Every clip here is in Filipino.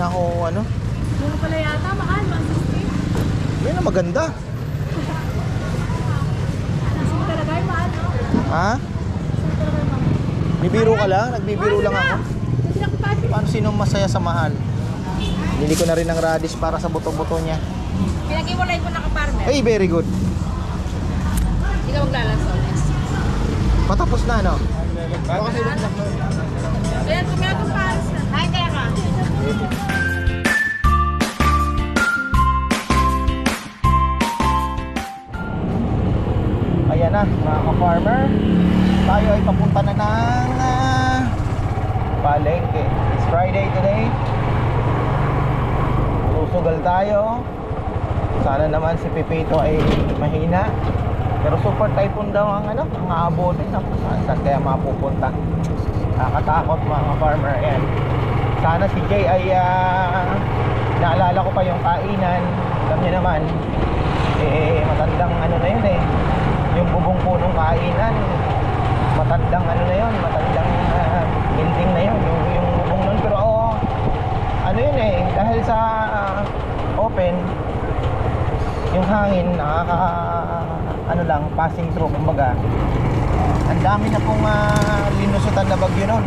na ako ano. Mura pala yata, mahal, 160. Yan ang maganda. Sige talaga yung mahal, no? Ha? Sige talaga yung mahal. Bibiro ka lang? Nagbibiro lang ako. Kasi nakapati. Paano sino masaya sa mahal? Bili ko na rin ng radish para sa buto-buto niya. Pinag-iwalay ko na ka-partner. Hey, very good. Hindi ka maglalansaw. Patapos na, no? Kaya tumiyago pares na. Hi, Tera. Ayan na, mga ka-farmer. Tayo ay papunta na ng palengke. It's Friday today. Susugal tayo. Sana naman si Pepito ay mahina. Pero super typhoon daw ang ano, ang aabotin. Saan kaya mapupunta? Nakakatakot mga ka-farmer. Ayan. Sana si Jay ay naalala ko pa yung kainan. Alam niyo naman, matandang ano na yun yung bubong punong kainan, matandang ano na yun, matandang building na yun, yung bubong nun. Pero ano yun dahil sa open, yung hangin ano lang, passing through, kumbaga ang dami na pong linusutan na bagyo nun.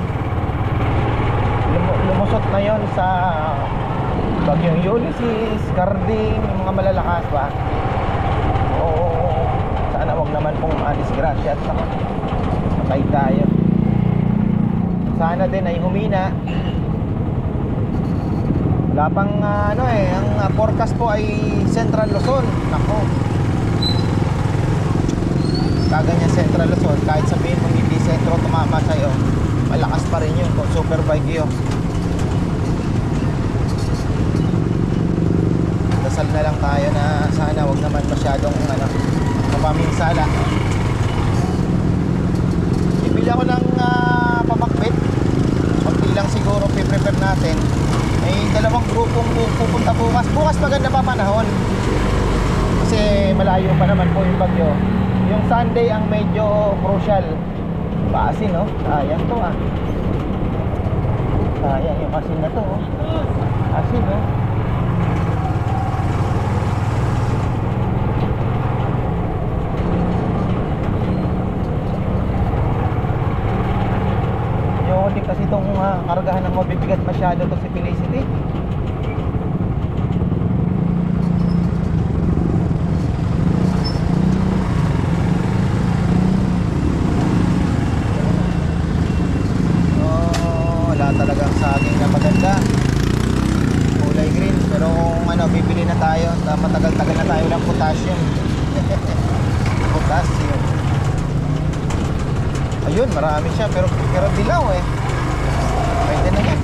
Lumusot na yon sa bagyong Ulysses, Carding, yung mga malalakas pa. Sana wag naman pong disgrasya at patay tayo. Sana din ay humina. Wala pang ang forecast po ay Central Luzon. Nako, kaganyan Central Luzon, kahit sabihin mong hindi sentro tumama sa'yo, malakas pa rin yun kung super bagyo. Dasal na lang tayo na sana wag naman masyadong mapaminsala. Ibili ako ng pamakbit. Kunti lang siguro prepare natin. May dalawang grupong pupunta bukas. Bukas maganda pa panahon kasi malayo pa naman po yung bagyo. Yung Sunday ang medyo crucial. Paasin, no? Sayang to sayang yung asin na to, asin, no? Yung hindi kasi itong kargahan ng mabibigat masyado to si Felicity. Talagang saging na maganda, kulay green. Pero kung bibili na tayo, matagal-tagal na tayo ng potassium. Potassium, ayun, marami siya pero dilaw pwede na yan,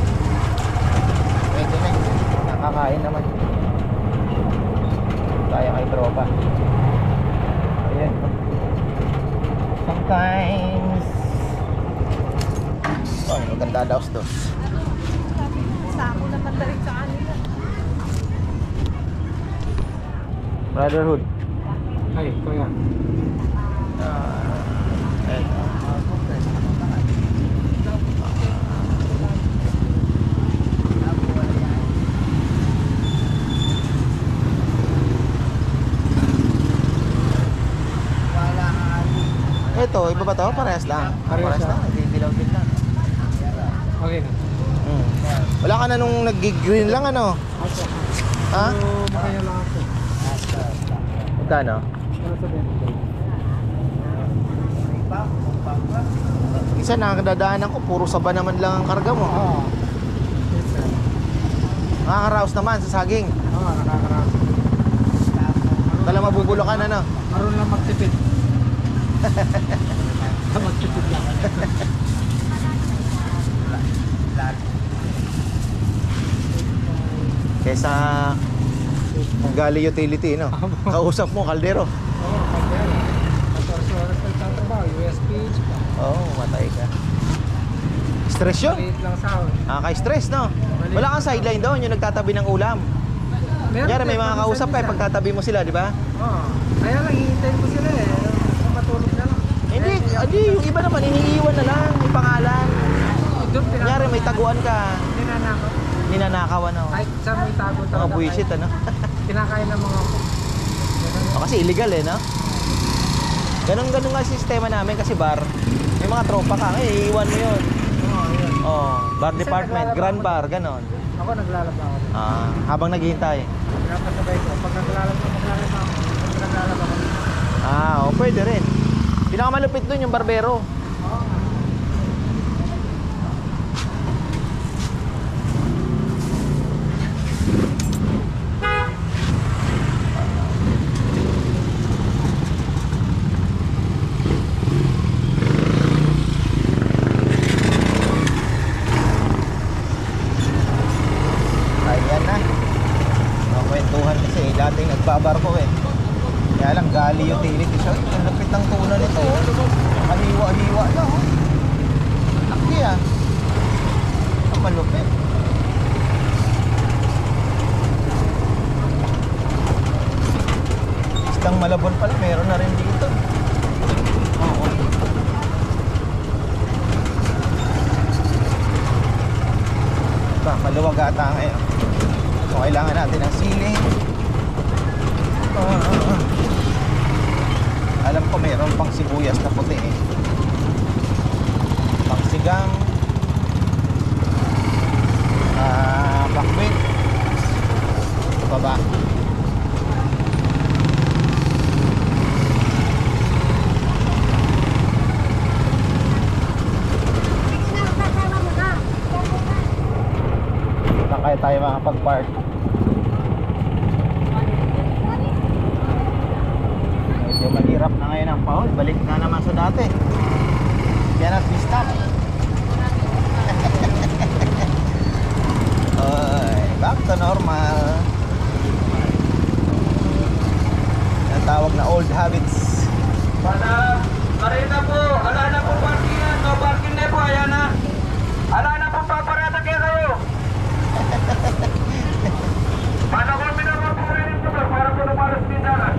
pwede na yan, nakakain naman tayo kay tropa. Ayan, sometimes maganda daw dos. Sako naman tarik sa kanila. Brotherhood. Ay, kuya. Ito, iba ba to? Parehas lang. Parehas lang. Dilaw din lang. Okay na. Wala ka na nung nag-green lang, ano? Ha? So, makaya lang ako. Magkano? Ano sabihin? Isa nakakadadaanan ko, puro saba naman lang ang karga mo. Oo. Yes, sir. Nakakaraos naman sa saging. Oo, nakakarap. Kala mabubulakan, ano? Maroon lang magtipid. Magtipid lang. Kesa Gali utility, no? Kausap mo, kaldero. Oo, kaya. Kasi oras nagtatrabaho, USP. Oo, matay ka. Stress yun? Maliit lang sahod. Nakaka-stress, no? Wala kang sideline doon, yung nagtatabi ng ulam. Kaya may mga kausap ka, pagtatabi mo sila, di ba? Oo. Kaya lang, hihintayin ko sila matulog na lang. Hindi, yung iba naman, iniiwan na lang, may pangalan. Doon, Kunyari, may taguan ka. Tinanakot. ninanakawan na. Kahit sa may tago Mga buwisit, ano? Kinakain ng mga... Kasi illegal eh, no? Ganun nga sistema namin kasi bar. May mga tropa ka, iiwan mo yun. Oo, yun. Oh, bar Kasi department, naglalaba grand ako. bar, ganon. Ako naglalaba ako. Habang naghihintay. Pinapasabay ko. Pag naglalaba ako, naglalaba ako. Pwede rin. Pinakamalupit dun yung barbero. Oo. Ayan na. Kwentuhan kasi dating nagbabar ko eh. Kaya lang gali utility siya. Ang lapit ng tuna nito. Kaliwa-hiwa na oh. Laki ah. Ang malupit. Isdang Malabon pala meron na rin dito. Oo. Maluwag ata ngayon. So kailangan natin ng sili. Alam ko meron pang sibuyas na puti eh. Pang sigang. Bakbit. Baba. Saan kaya tayo makapag-park? Medyo mahirap na ngayon ang Paul. Balik na naman sa dati. Kaya nag-stop. Back to normal. Ang tawag na old habits. Marina po, ala na po parking yan. No parking na po, ayan na. Ala na po paparada kayo. Mana ko minamang po rin ito para po lumalas pindahan.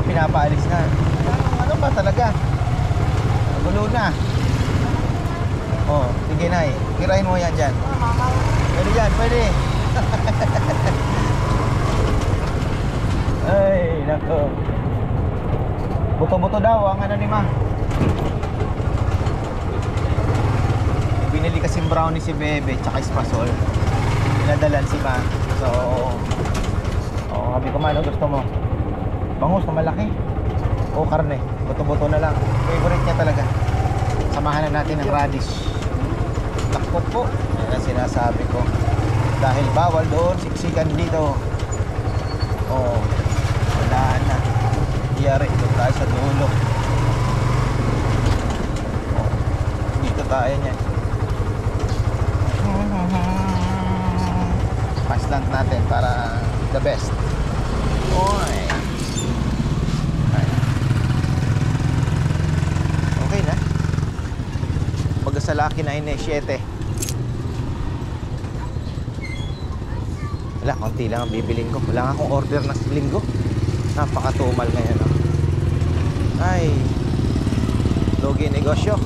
Pinapaalis na. Ano ba talaga? Gulo na. Oh, sige na eh. Kirahin mo yan dyan. Pwede dyan, pwede. Ay, nako. Buto-buto daw ang ano ni Ma. Binili kasing brownie si Bebe tsaka espasol. Pinadalan si Ma. So, sabi ko, ano gusto mo? Bangus na malaki. O karne. Buto-buto na lang. Favorite niya talaga. Samahan na natin ng radish. Takpo po. Yan ang sinasabi ko. Dahil bawal doon, siksikan dito. Wala na. Iyari, doon tayo sa dulo. Dito tayo niyan. Paslant natin para the best. Oy. Okay na. Pagkasalaki na yun 7. Wala, konti lang ang bibiling ko. Wala nga akong order na linggo. Napakatumal ngayon. Ay, logi negosyo.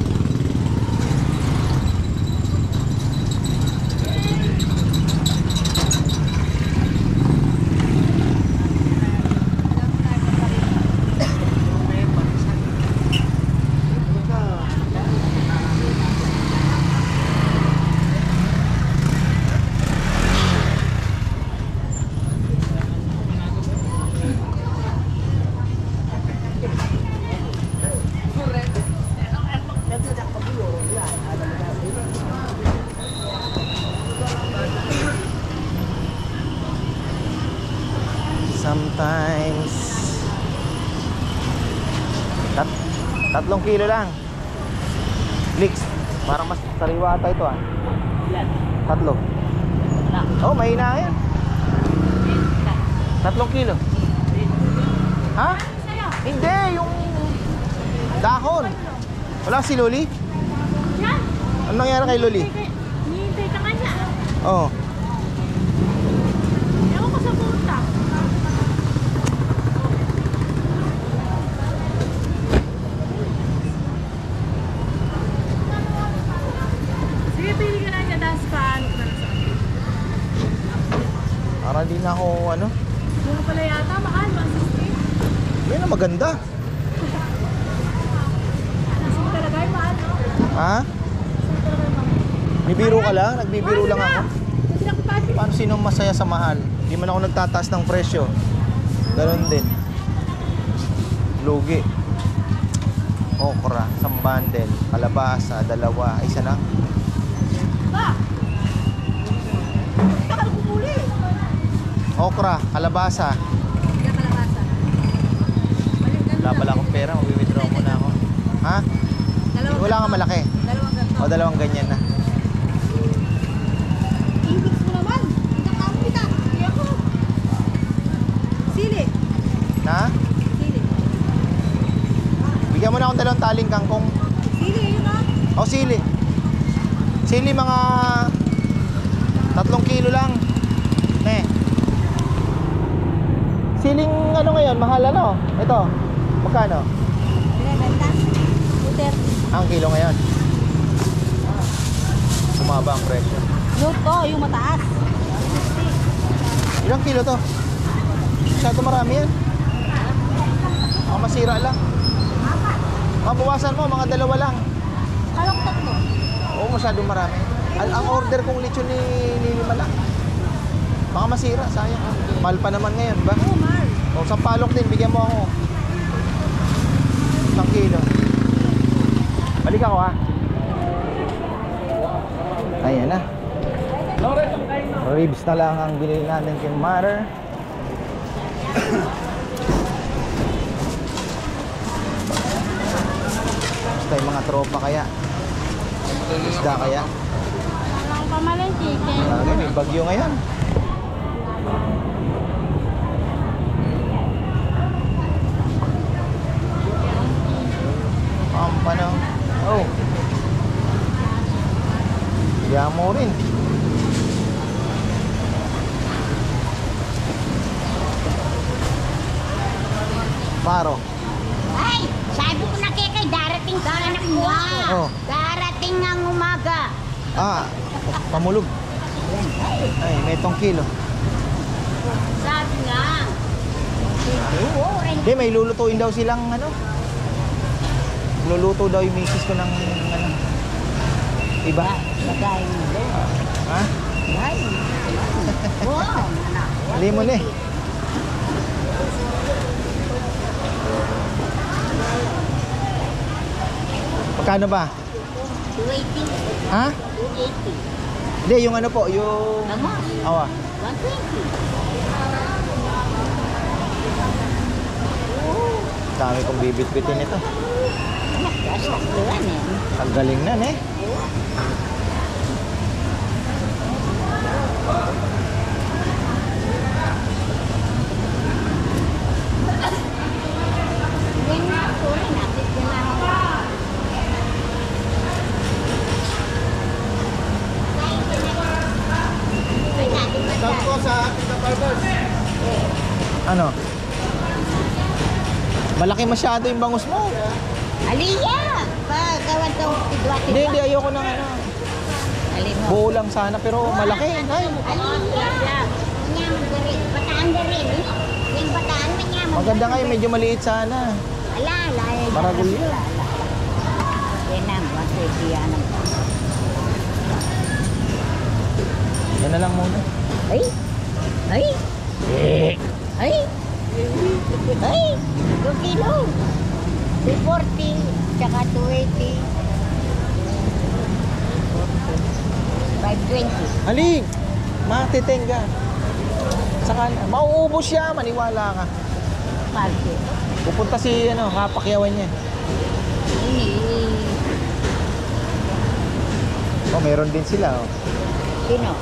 Sometimes 3 kilo lang. Leaks. Parang mas sariwa ata ito ah. 3. Oh, mahina yan. 3 kilo. Ha? Hindi, yung dahon. Wala si Loli? Yan. Ano nangyari kay Loli? Nihintay ka nga niya. Oh. Ewan ko sa punta. Sige, kung ano. Yung pala yata, mahal, 160. Yan ang maganda. Ang talaga yung mahal, no? Ha? Ang talaga yung mahal. Bibiro ka lang? Nagbibiro lang ako. Kasi nakapati. Paano sinong masaya sa mahal? Hindi man ako nagtataas ng presyo. Ganon din. Lugi. Okra, isang bundle. Kalabasa, dalawa. Isa lang. Ba? Takal kumuli. Okra, kalabasa. Hindi kalabasa. Wala pala akong pera. Mag-withdraw muna ako. Ha? Wala nga malaki. Dalawang ganito. O, dalawang ganyan na. Ibig mo naman. Hindi ka kita. Hindi ako. Sili. Na? Sili. Bigyan mo na akong dalawang taling kangkong. Sili, yun na. O, sili. Sili mga 3 kilo lang. Ne. Siling ano ngayon? Mahal ano? Ito. Magkano? Binibenta? Puter. Ang kilo ngayon. Bumaba ang presyo. Luto, yung mataas. Ilang kilo to? Masyado marami yan. Mga masira lang. Mabawasan mo, mga 2 lang. Kalong tatlo. Oo, masyadong marami. Ang order kong lechon ni Lima lang. Baka masira, sayang. Mahal pa naman ngayon, ba? Oo, mahal. O, sa palok din, bigyan mo ako. 1 kilo. Balik ako, ha? Ayan na. Ribs na lang ang binili natin kay Mother. Basta yung mga tropa kaya. Isda kaya. Ang pamalang chicken. Lagi, may bagyo ngayon. Pampano. Oh. Yamo rin. Paro. Ay, sabi ko na kay darating sa anak mo. Oh. Darating ng umaga. Ah, pamulog. Ay, may 1 kilo. Sabi nga. Oo, rin. Hindi, may lulutuin daw silang ano. Luluto daw yung misis ko ng ano. Iba. Lagay mo doon. Ha? Ay. Wow, anak. Hindi mo na eh. Magkano ba? 280. Ha? 280. Hindi, yung ano po, yung... Tama. Awa. 120. Dami kong bibit-bitin ito. Anak, kasakluan eh. Ang galing na, eh. Yan nga ako rin. Natin yan na ako. Ay, natin ba dyan? sa ating kapalbas. Ano? Malaki masyado yung bangus mo. Aliya! Pagkawan ka tidwa-tidwa. Hindi, ayoko ng ano. Alin mo? Buo lang sana, pero malaki. Ay. Aliya! Manyaman ka rin. Bataan ka rin. Yung bataan manyaman. Maganda nga yung medyo maliit sana. Ala. Maragul yun. Yan na, masaya yan. Yan na lang muna. Ay! Ay! Ay! Ay! 2 kilo! 240, tsaka 280. 520. Halika! Matitenga. Saka, mauubos siya, maniwala ka. Marke. Pupunta si, ano, kapakyawan niya. Oh, meron din sila, oh. Sino?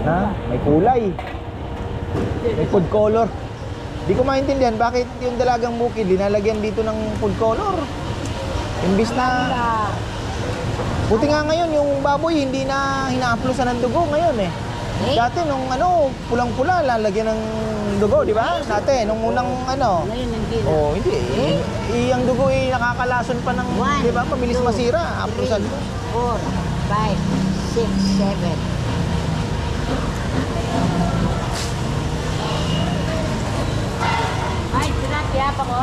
Na, may kulay. May food color. Di ko maintindihan bakit yung dalagang bukid linalagyan dito ng food color. Imbis na... Buti nga ngayon yung baboy hindi na hinaaplusan ng dugo ngayon eh. Dati nung ano, pulang-pula lalagyan ng dugo, di ba? Dati nung unang ano. Ngayon hindi na. Oh, hindi. Ang dugo ay nakakalason pa ng, di ba? Pabilis masira. Aplusan. 4, 5, 6, 7. Ay, tilapia pa ko.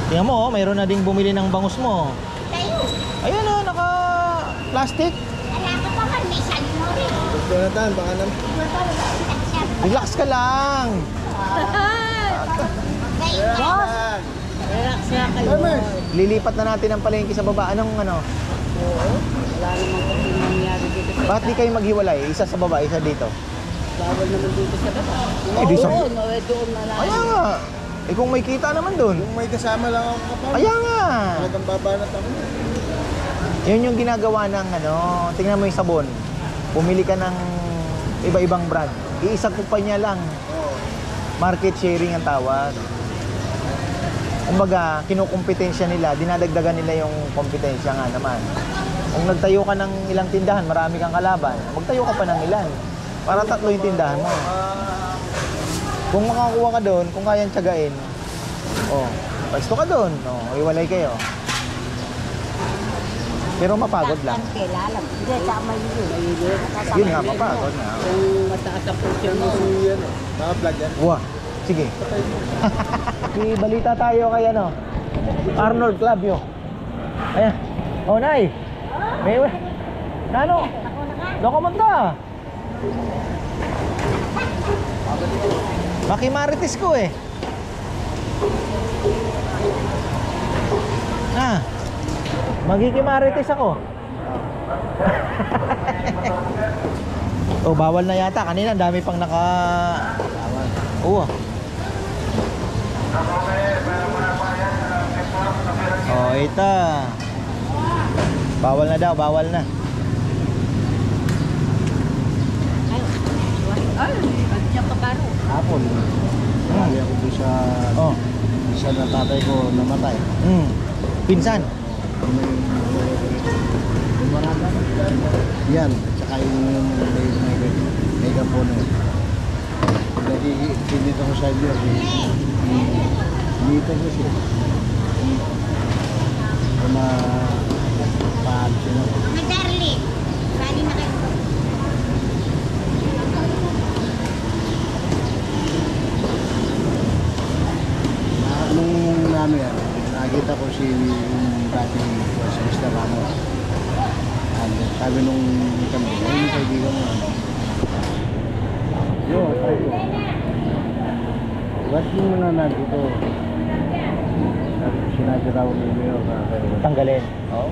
Tingnan mo, oh, mayroon na ding bumili ng bangus mo. Tayo. Ayun oh, naka-plastic. Wala ka pa man, may sali mo rin. Jonathan, baka naman. Relax ka lang. Boss, relax na kayo. Lilipat na natin ang palengke sa baba. Anong ano? Wala namang kasi nangyari dito sa Bakit di kayo maghiwalay? Isa sa baba, isa dito. bawal naman dito sa baba. Eh, di sa- Oo, doon na lang. Kaya nga. Eh kung may kita naman doon. Yung may kasama lang ako kapag. Kaya nga. Talagang babanat ako. Yun yung ginagawa ng ano. Tingnan mo yung sabon. Pumili ka ng iba-ibang brand. Iisang kumpanya lang. Market sharing ang tawag. Kumbaga, kinukumpetensya nila, dinadagdagan nila yung kompetensya nga naman. Kung nagtayo ka ng ilang tindahan, marami kang kalaban, magtayo ka pa ng ilan. Para tatlo yung tindahan mo. Kung makakuha ka doon, kung kayang tiyagain, pwesto ka doon, iwalay kayo. Pero mapagod lang. Kilala. Hindi, tsaka maliliw. Yun nga, mapagod nga. Kung mataas ang presyo mo. Yan eh. Mga vlog yan. Wah, sige. Balita tayo kay ano, Arnold Clavio. Ayan. Oh, Nay. May Nano? Dokumenta. Makimarites ko eh. Magkikimarites ako. Oh, bawal na yata. Kanina, ang dami pang naka... Oo. Oh, ito. Bawal na daw, bawal na. Ay, siya pa baro. Hapon. Lagi ako doon sa... Oh. Isa na tatay ko namatay. Pinsan. Yung marami. Yan. Tsaka yung may gapo na yun. Dito ko sa inyo. Dito ko siya. Paalis yun ako. Mga darling, sali na kayo. Nung ano yan, nakita ko si yung dating sa Mr. Ramos. Sabi nung kami, ay yung kaibigan mo. Yun, sabi ko. Ba't yung mga nandito? Sabi ko, sinabi raw ni Mayor na Tanggalin. Oo.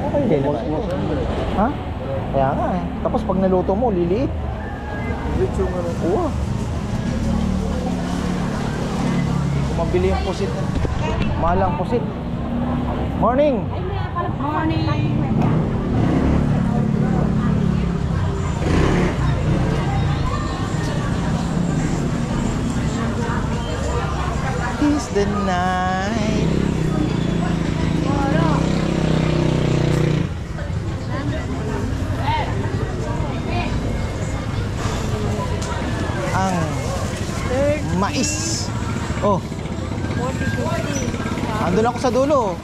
Okay din naman. Ha? Kaya nga eh. Tapos pag naluto mo, liliit. yung ano. Oo. Kung mabili yung pusit, mahal ang pusit. Morning! Morning. Is the night. Ang mais. Oh. Andun ako sa dulo.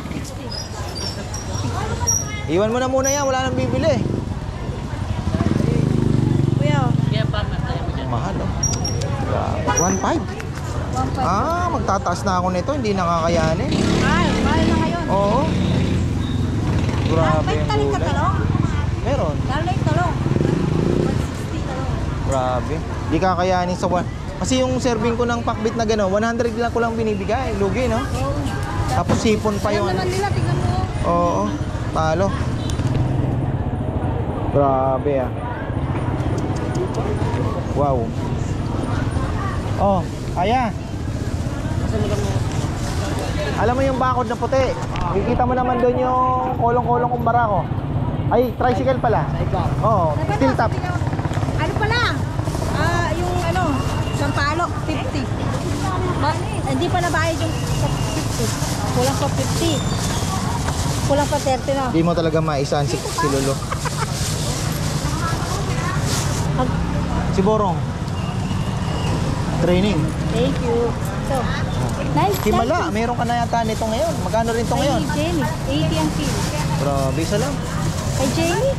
Iwan mo na muna yan, wala nang bibili. Kuya, Mahal oh. 1.5. Magtataas na ako nito, hindi nakakayanin. mahal na ngayon. Oo. Grabe May ang taling ka gulay. talong? Meron. Lalo na yung talong. 160 talong. Grabe. Di kakayanin sa kasi yung serving ko ng pakbit na gano'n, 100 lang ko lang binibigay. Lugi, no? Tapos sipon pa Alam yung naman nila, tingnan mo. Oo. Talo. Grabe ah. Wow. Oh, Aya. Alam mo yung bakod na puti? Kikita mo naman doon yung kolong-kolong kong barako. Ay, tricycle pala. Oo, steel top. Ano pala? Yung ano, Sampalok, 50. Hindi pa nabayad yung 50. Kulang pa 50. Kulang pa 30 na. Hindi mo talaga maisaan si Lolo. Si Borong. Training. Thank you. So, nice. Himala, meron ka na yata nito ngayon. Magkano rin to ngayon? 80 ang kilo. Grabe, isa lang. Kay Jamie?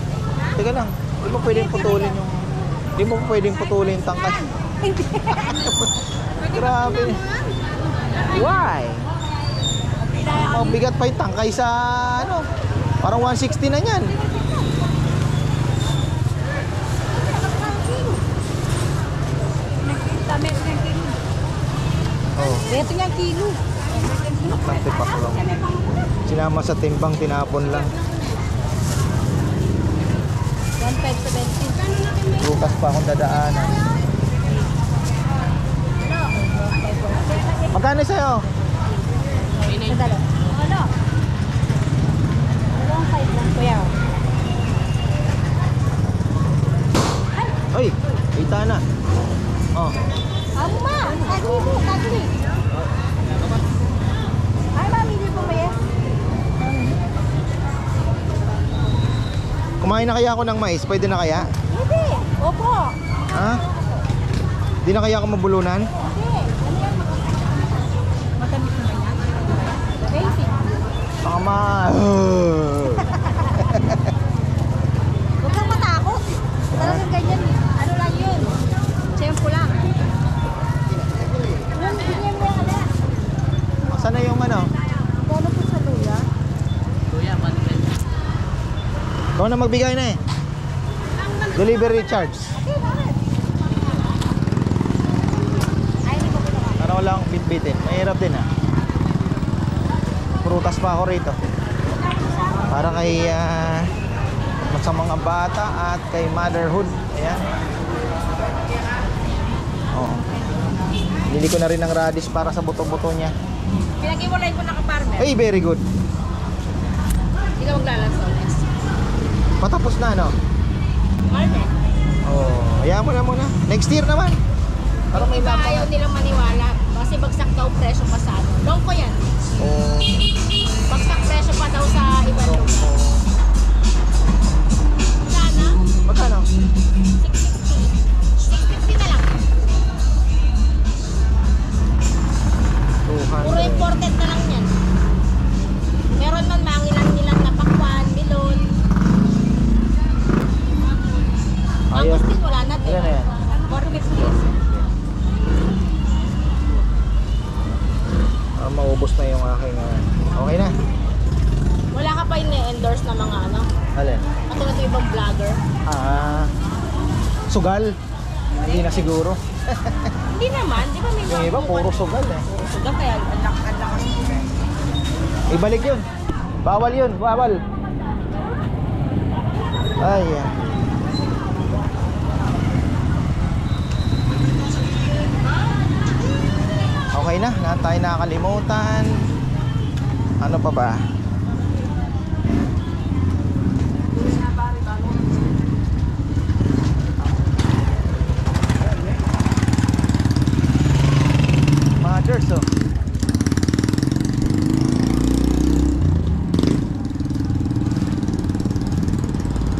Teka lang, di mo pwedeng putulin yung... Di mo pwedeng putulin yung tangkay. Grabe. Why? Mabigat pa yung tangkay sa ano. Parang 160 na yan. Oh, Ito niyang kilo. nagtipak lang. Sinama sa timbang, tinapon lang. 1,570. Bukas pa akong dadaanan. Magkano sa'yo? Madalo. Ano? Long side lang, kuya. Ay, kita na. Oh. Amo ma, kagli. Ay, mamili po ba yan? Kumain na kaya ako ng mais? Pwede na kaya? Hindi. Opo. Ha? Di na kaya ako mabulunan? Hindi. Ano yan? Matamis naman yan. Basic. Baka ma... Huwag kang matakot. Talagang ganyan. Ano lang yun? Tiyempo lang. Yung binyan mo yung ala. Saan na yung ano? Gano'n po sa luya? Ikaw na magbigay na eh. Delivery charge. Ay, hindi ko pinawa. Para wala akong bitbitin. Mahirap din ha. Prutas pa ako rito. Para kay sa mga bata at kay motherhood. Ayan. Oo. Bili ko na rin ng radish para sa buto-buto niya. Pinag-iwalay ko na ka-farmer. Ay, very good. Hindi ka maglalanson. Patapos na, no? Farmer. Oh, hayaan mo na muna. Next year naman. Para may Iba lapang. ayaw nilang maniwala kasi bagsak daw presyo pa sa ano. Long ko yan. Oh. Bagsak presyo pa daw sa ibang lugar. Sana? Magkano? 650 na lang. 200. Puro imported na lang yan. Meron man mangilan-ngilan na pakwan, milon. Ayos. Mangustin wala na. Ilan na yan? 450. Maubos na yung aking okay na. Wala ka pa ini-endorse na mga ano? Alin? Katulad ng ibang vlogger. Sugal. Hindi na siguro. Hindi naman, di ba may Yung iba puro sugal eh. Puro sugal kaya ang lakas. Ibalik yun. Bawal yun. Bawal. Ay. Okay na. Lahat tayo nakakalimutan. Ano pa ba? Mothers oh.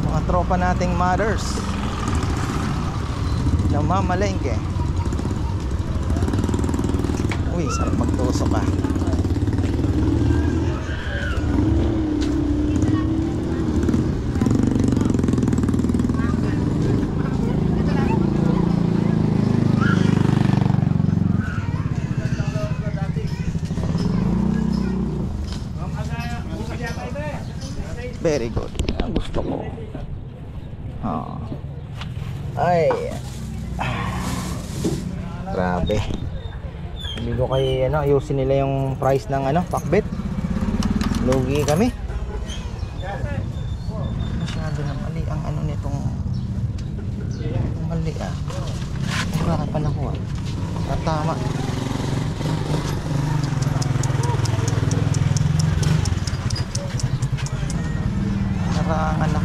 Mga tropa nating mothers na mamalengke. Uy, sarap magtusok ah. Very good. Ang gusto ko. Oh. Ay. Grabe. Hindi ko kay ayusin nila yung price ng pakbet. Lugi kami. Masyado na mali ang nitong mali ah. Bakit pa nakuha? Tama. Anak.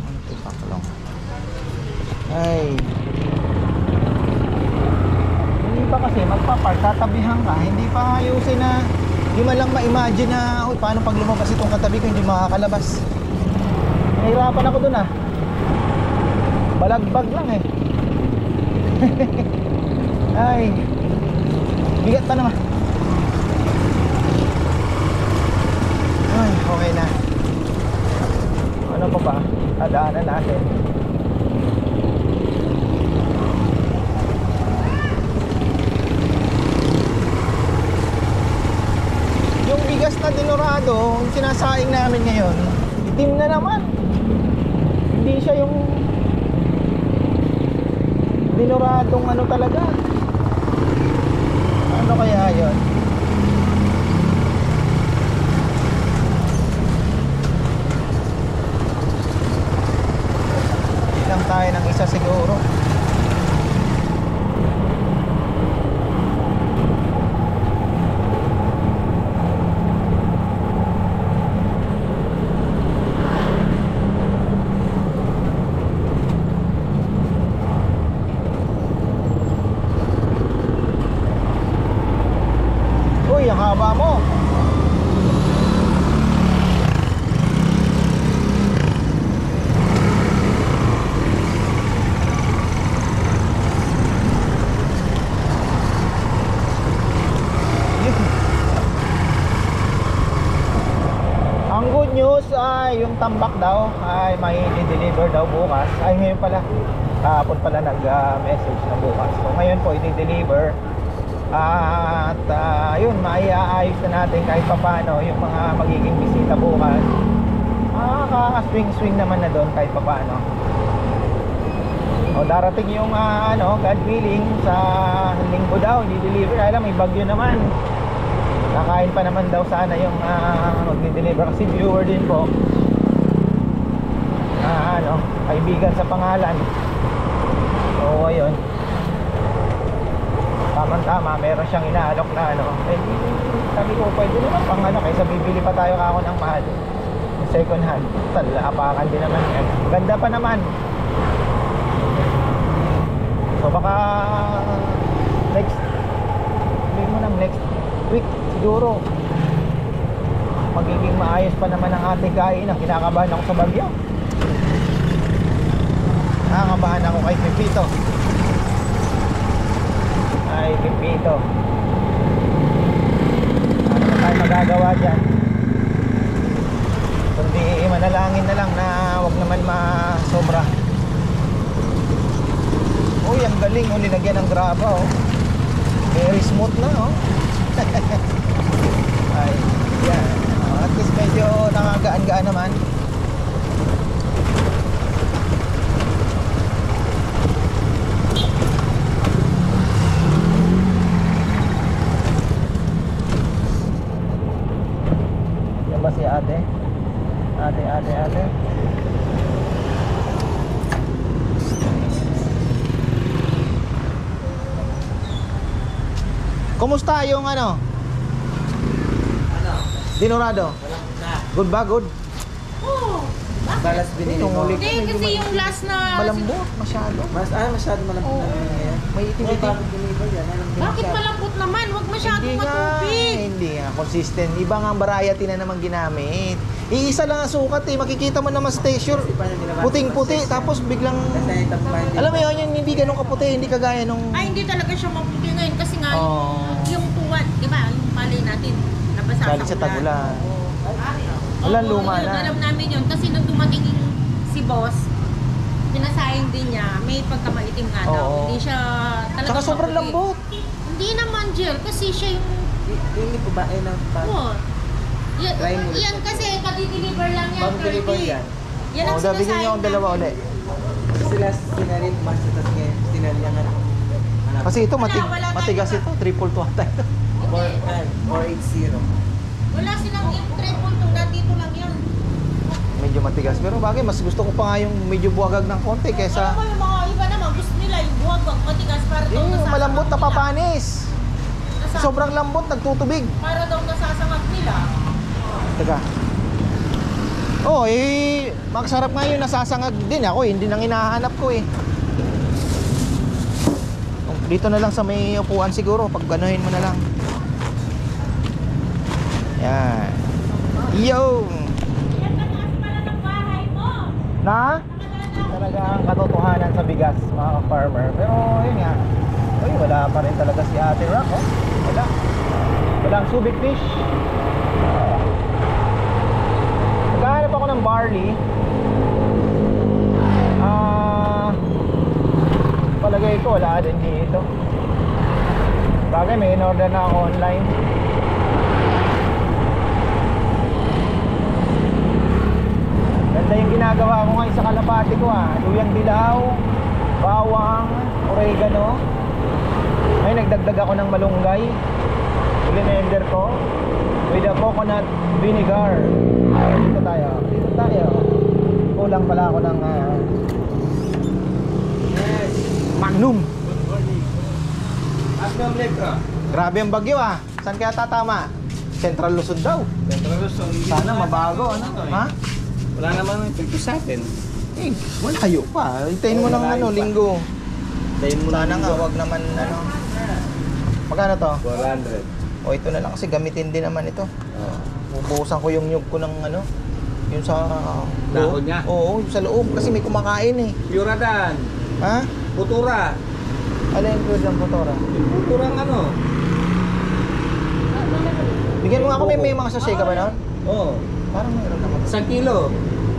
Ano paklong? Ay. Hindi pa kasi magpa-park, tatabihan ka, hindi pa ayusin na hindi man lang ma-imagine na paano pag lumabas itong katabi ko hindi makakalabas. Nahirapan ako dun ah. Balagbag lang eh. Ay. Bigat pa naman. Ay, okay na. ano pa ba dadaanan natin. Yung bigas na dinurado, yung sinasaing namin ngayon, itim na naman. Hindi siya yung dinuradong ano talaga. Ano kaya yun? Lang tayo ng isa siguro. Uy, ang haba mo. Ang good news ay yung tambak daw ay may i-deliver daw bukas. Ay ngayon pala, kahapon pala nag-message na bukas. So ngayon po i-deliver. At yun, maiaayos na natin kahit papano yung mga magiging bisita bukas. Swing naman na doon kahit papano. O darating yung God willing sa linggo daw, i-deliver. Alam, may bagyo naman. Nakain pa naman daw sana yung mag-deliver kasi viewer din po. Kaibigan sa pangalan. So ayun. Tama, meron siyang inaalok na sabi ko pwede naman pang kaysa bibili pa tayo ako ng mahal. Yung second hand. Talapakan din naman yan. Ganda pa naman. So baka next week siguro magiging maayos pa naman ang ating kainan. Kinakabahan ako sa bagyo. Nakakabahan ako kay Pepito. Ay Pepito, ano na tayo magagawa dyan? Kundi manalangin na lang na wag naman masobra. Uy, ang galing, nilagyan ng graba very smooth na ay yan, at least medyo nakagaan-gaan naman. Yan ba si ate? Ate kumusta yung dinurado? Good ba? Good? Oo. Balas binili Yung mo. huli ko, Hindi, medyo kasi yung last na... malambot masyado. Masyado malambot na ngayon. May itim-itim. Bakit malambot naman? Huwag masyadong matubig. Hindi nga, consistent. Iba nga ang variety na naman ginamit. Iisa lang ang sukat makikita mo naman sa texture. Puting-puti, tapos biglang... Alam mo yun, yung hindi ganun kaputi, hindi kagaya nung... Ay, hindi talaga siya maputi ngayon kasi nga Oh. yung tuwan, di ba? Yung palay natin, nabasa Galing sa tagulan. Walang Oo, luma yun, na. alam namin yun. Kasi nung dumating si boss, pinasayang din niya, may pagkamaitim nga daw. Oo. Hindi siya talaga Tsaka sobrang maputi. lambot. Hindi naman, Jer, kasi siya yung... Hindi po ba ng Oo. Try mo Yan kasi, kadi-deliver lang yan. Pag deliver 30. yan. Yan ang Bigyan niyo sinasayang akong dalawa namin. ulit. Sila sinarin master tas ngayon sinalihan nga. Kasi ito, Wala matigas tayo. ito. Triple to ata ito. 480. Wala silang yung triple to, dito lang yan. Medyo matigas. Pero bagay, mas gusto ko pa nga yung medyo buwagag ng konti Alam kaysa... mo yung mga iba naman, gusto nila yung buwag-wag, matigas para daw nasasangag malambot na nila. papanis. Nasa- Sobrang lambot, nagtutubig. Para daw nasasangag nila. Teka. Masarap nga yung nasasangag din ako. Hindi nang hinahanap ko Dito na lang sa may upuan siguro. Pag ganuhin mo na lang. Yan. Yo! Yan kataas pala ng bahay mo. Na? Talaga ang katotohanan sa bigas, mga farmer. Pero yun nga. Wala pa rin talaga si Ate Rock. Wala. Walang subic fish. Naghahanap ako ng barley. ko, wala din dito. Bagay, may in-order na ako online. Ganda yung ginagawa ko ngayon sa kalapati ko luyang dilaw, bawang, oregano. Ay, nagdagdag ako ng malunggay. Blender ko with a coconut vinegar. Dito tayo. Kulang pala ako ng Magnum. Magnum Negro. Grabe ang bagyo Saan kaya tatama? Central Luzon daw. Central Luzon. Sana mabago Ha? Wala naman epekto sa atin. Malayo pa. Hintayin mo ng linggo. Dayin mo Sana nga, wag naman Magkano to? 400. O ito na lang kasi gamitin din naman ito. Bubuhusan ko yung nyug ko ng yung sa Dahon niya? Oo, yung sa loob kasi may kumakain Puradan. Ha? Putura. Alin ko ng putora? Puturang Bigyan mo nga ako may mga sachet ka ba nun? Oo. Parang mayroon naman. 1 kilo.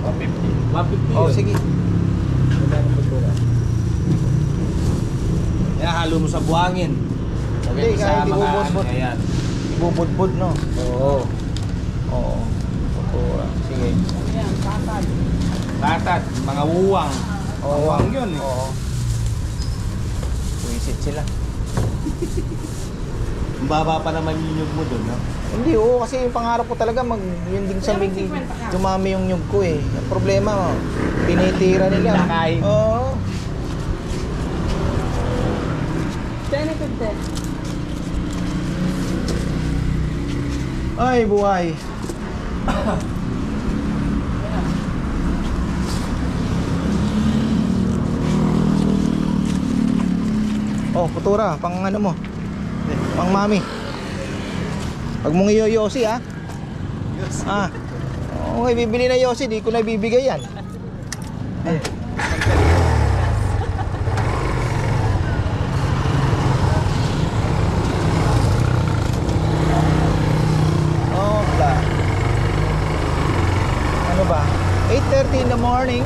150. 150 Oh, yun. sige. Putura. Kaya halo mo sa buhangin. Hindi, kahit ibubudbud. Ayan. Ibubudbud, no? Oo. Oo. Putura. Sige. Tatad. Mga uwang. Uwang yun Oo. Wisit sila. Ang baba pa naman yung nyug mo dun, no? Hindi, kasi yung pangarap ko talaga yun din sa dumami yung nyug ko Ang problema, tinitira nila. Nakay. Oo. Ay, buhay. Oh, putura, pang mo? Pang mami. Pag mong yosi okay, bibili na yosi, di ko na bibigay yan. Ano ba? 8:30 in the morning.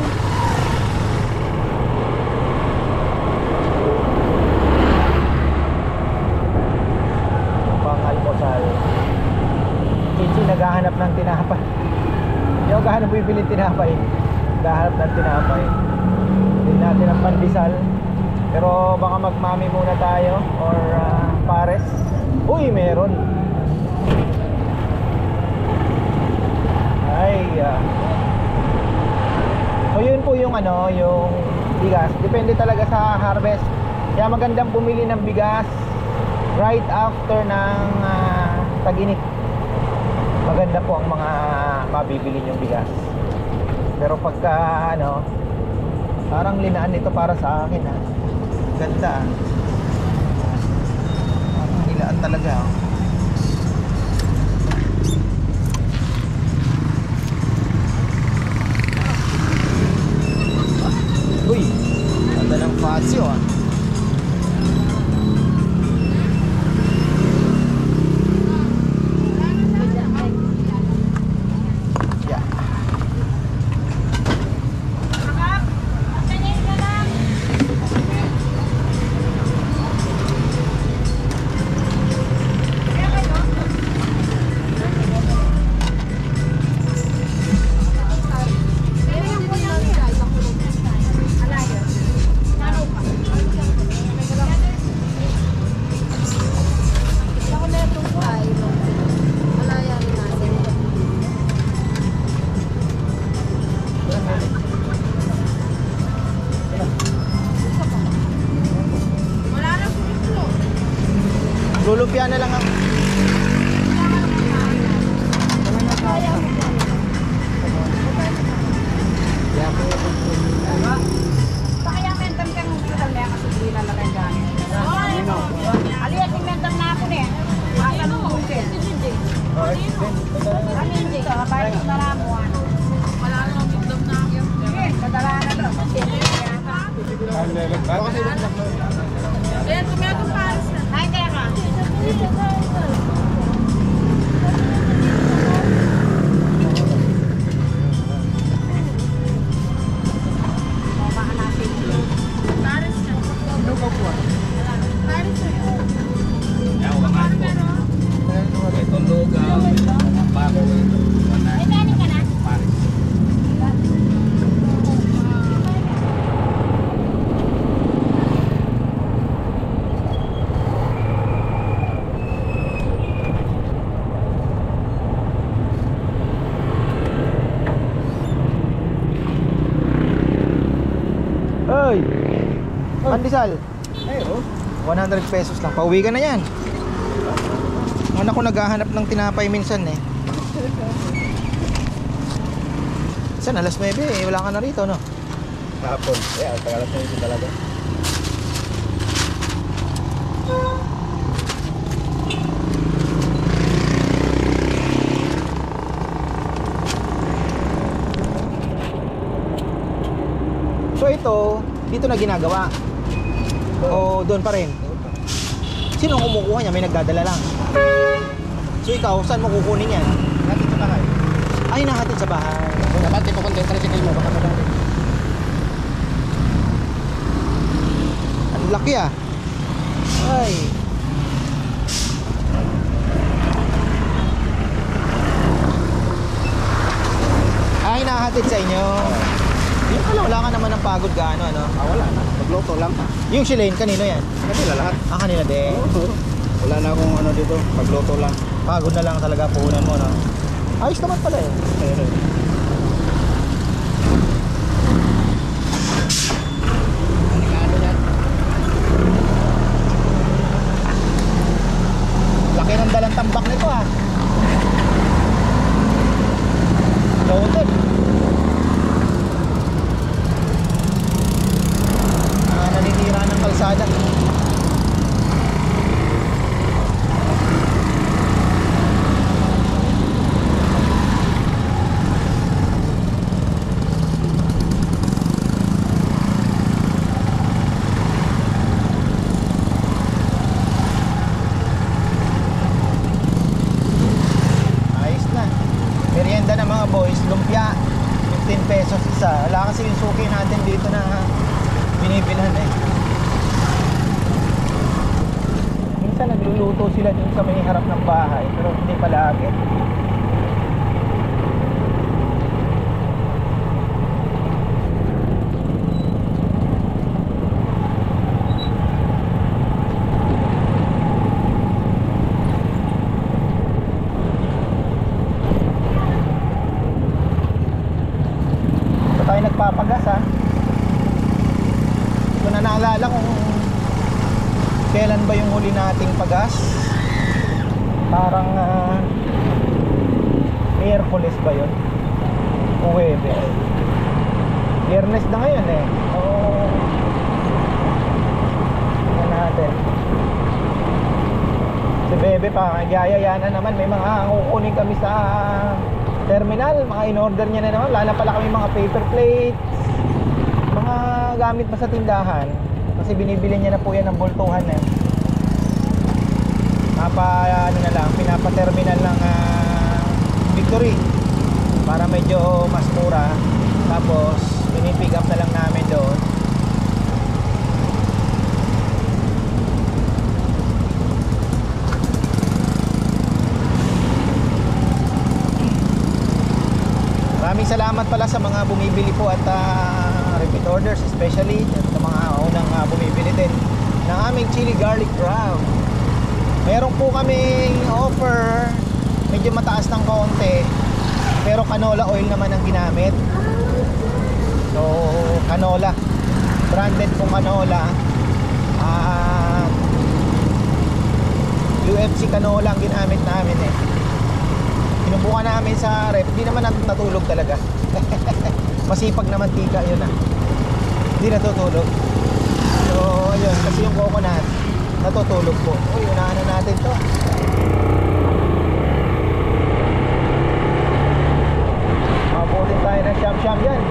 Pang-almusal. Chichi naghahanap ng tinapay. Hindi ako gahanap bibili tinapay. Naghahanap ng tinapay. Hindi natin ang pandesal. Pero baka magmami muna tayo or pares. Uy, meron. So yun po yung yung bigas. Depende talaga sa harvest. Kaya magandang bumili ng bigas right after ng tag-init. Maganda po ang mga mabibili yung bigas. Pero pagka parang linaan ito para sa akin Ganda Parang nilaan talaga Uy, ganda ng Fazio Yeah. Lulumpia na lang ang Pakiyamentan ka ng kita na kasi hindi na lang ganyan. Aliya simentan na ako ne. Asan mo bukin? Hindi ka kapay na ramuan. Wala na ang bigdom na ako. Kadala na do. Bakit? Ayan, tumiyato pares na. Ay, teka. Oy, pandesal. Ay, oh. 100 pesos lang. Pauwi ka na yan. Ang ako naghahanap ng tinapay minsan eh. Saan? Alas 9 eh. Wala ka na rito, no? Kahapon. Kaya, tagalas na ito talaga. So ito, dito na ginagawa. O doon pa rin. Sino ang kumukuha niya? May nagdadala lang. So ikaw, saan mo kukunin yan? Natin sa bahay. Ay, nahatid sa bahay. Dapat ipapunta yung tricycle mo. Baka madali. Ang laki ah. Ay. Ay, nahatid sa inyo. Yung pala, wala ka naman ng pagod gaano, ano? Wala na. Magluto lang. Yung Shilane, kanino yan? Kanila lahat. Ah, kanila din. Wala na akong ano dito. Magluto lang. Pagod na lang talaga puhunan mo, no? Ayos naman pala eh. Laki ng dalang tambak nito ah. Loaded. Naninira ng kalsada. Ayos na. Merienda ng mga boys, lumpia. 15 pesos isa. Wala kasi yung suki natin dito na binibilhan eh. Minsan nagluluto sila dun sa may harap ng bahay, pero hindi palagi. So tayo nagpapagas ha. Ito na naalala kung kailan ba yung huli nating pagas. Parang Miyerkules ba yun? O Huwebes. Biyernes na ngayon eh. Oo. Tingnan natin. Si Bebe pa, nagyayaya na naman. May mga kukunin kami sa terminal. Mga in-order niya na naman. Wala na pala kami mga paper plates, mga gamit pa sa tindahan. Kasi binibili niya na po yan ng bultuhan eh. Ano na lang, pinapa-terminal ng Victory para medyo mas mura. Tapos pinipick up na lang namin doon. Maraming salamat pala sa mga bumibili po at repeat orders, especially sa mga unang bumibili din ng aming chili garlic crab. Meron po kaming offer, medyo mataas ng konti, pero canola oil naman ang ginamit. So canola, branded pong canola, UFC canola ang ginamit namin eh. Sinubukan namin sa rep, hindi naman natutulog talaga. Masipag na mantika yun ah. Hindi natutulog. So ayun, kasi yung coconut natutulog po. Uy, unahan na natin to. Mabutin tayo ng siyam-siyam yan.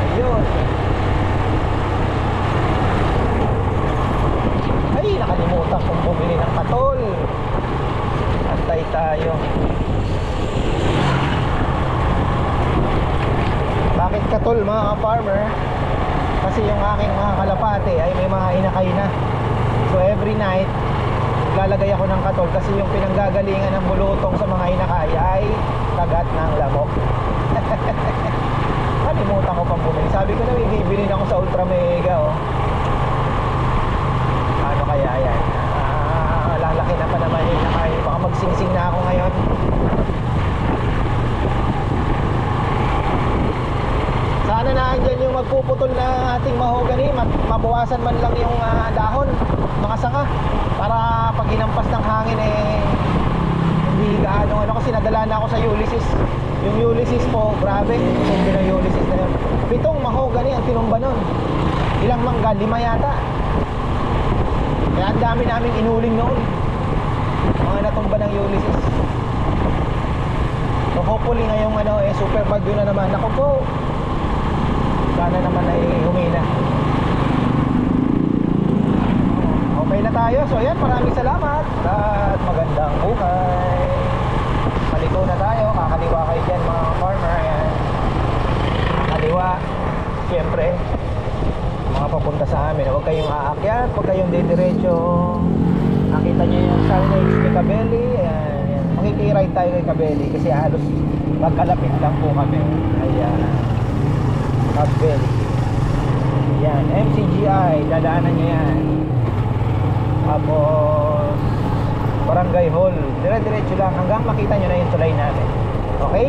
Ayun. Ay, nakalimutan kong bumili ng katol. Antay tayo. Bakit katol mga ka-farmer? Kasi yung aking mga kalapate ay may mga inakay na. So every night lalagay ako ng katol kasi yung pinanggagalingan ng bulutong sa mga inakay ay kagat ng lamok. Kalimutan ko pang bumili. Sabi ko na may bibilin ako sa Ultra Mega oh. Ano kaya yan? Lalaki na pa naman yung inakay. Baka magsingsing na ako ngayon. Sana andyan yung magpuputol na ating mahogany, mabawasan man lang yung dahon, mga sanga, para pag hinampas ng hangin hindi gaano ano, kasi nadala na ako sa Ulysses. Yung Ulysses po, grabe, yung Ulysses na yun. 7 mahogany ang tinumba nun. Ilang mangga? 5 yata. Kaya ang dami namin inuling noon, mga natumba ng Ulysses. So hopefully ngayong super bagyo na naman. Ako po, sana naman ay humina. Okay na tayo. So yan, maraming salamat at magandang buhay. Paliko na tayo. Kakaliwa kayo dyan mga farmer. Ayan. Kaliwa. Siyempre, mga papunta sa amin. Huwag kayong aakyat, huwag kayong didiretso. Nakita nyo yung signage ni Cabelli. Ayan, ayan. Makikiride tayo kay Cabelli kasi halos magkalapit lang po kami. Ayan, Cabelli. Yan, MCGI, dadaanan nyo yan. Tapos Barangay Hall, dire-diretso lang hanggang makita nyo na yung tulay namin. Okay?